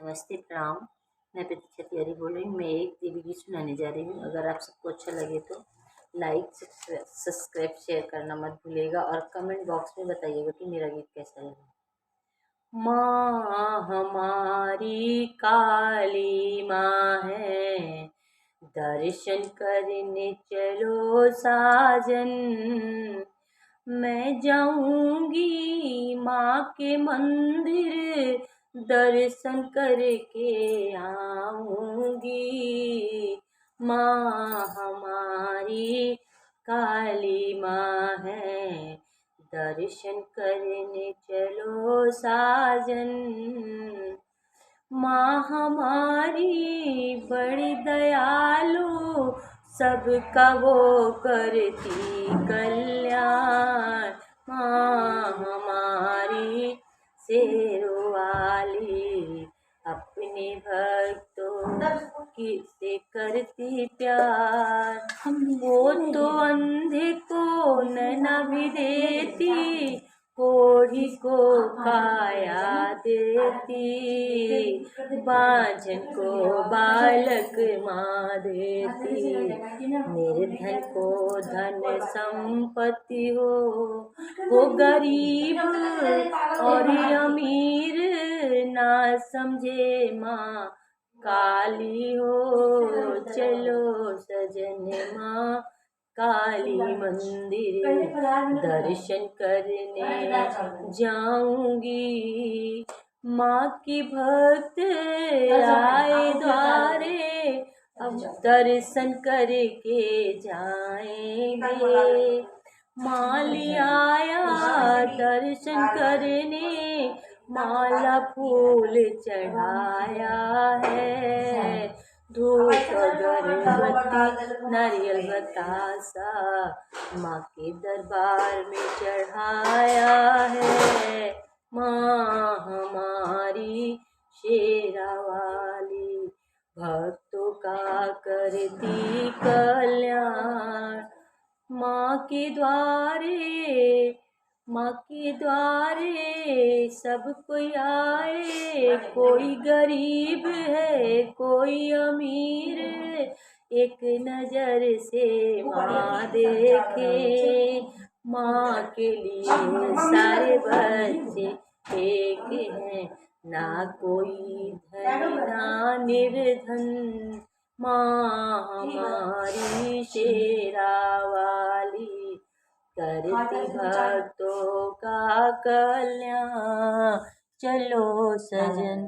नमस्ते प्रणाम। मैं प्रतीक्षा तिवारी बोल रही हूँ। मैं एक देवी गीत सुनाने जा रही हूँ। अगर आप सबको अच्छा लगे तो लाइक सब्सक्राइब शेयर करना मत भूलिएगा और कमेंट बॉक्स में बताइएगा कि मेरा गीत कैसा लगा। माँ हमारी काली माँ है, दर्शन करने चलो साजन। मैं जाऊंगी माँ के मंदिर, दर्शन करके आऊंगी। माँ हमारी काली माँ है, दर्शन करने चलो साजन। माँ हमारी बड़ी दयालु, सबका वो करती कल्याण। माँ हमारी शेरों वाली, अपने भक्तों की से करती प्यार। वो तो अंधे को नैना भी देती, कोढ़ी को काया देती, बांझन को बालक माँ देती। निर्धन को धन संपत्ति हो, वो गरीब और अमीर ना समझे माँ काली हो। चलो सजन माँ काली मंदिर, दर्शन करने जाऊंगी। माँ की भक्त आए द्वारे, अब दर्शन करके जाएंगे। माली आया दर्शन करने, माला फूल चढ़ाया है। धूप अगरबत्ती नारियल बतासा, माँ के दरबार में चढ़ाया है। माँ हमारी शेरा वाली, भक्तों का करती कल्याण। माँ के द्वारे सब कोई आए, कोई गरीब है कोई अमीर, एक नजर से माँ देखे। माँ के लिए सारे बच्चे एक हैं, ना कोई धनी ना निर्धन। माँ हमारी शेरा वाली, करती भक्तों का कल्याण। चलो सजन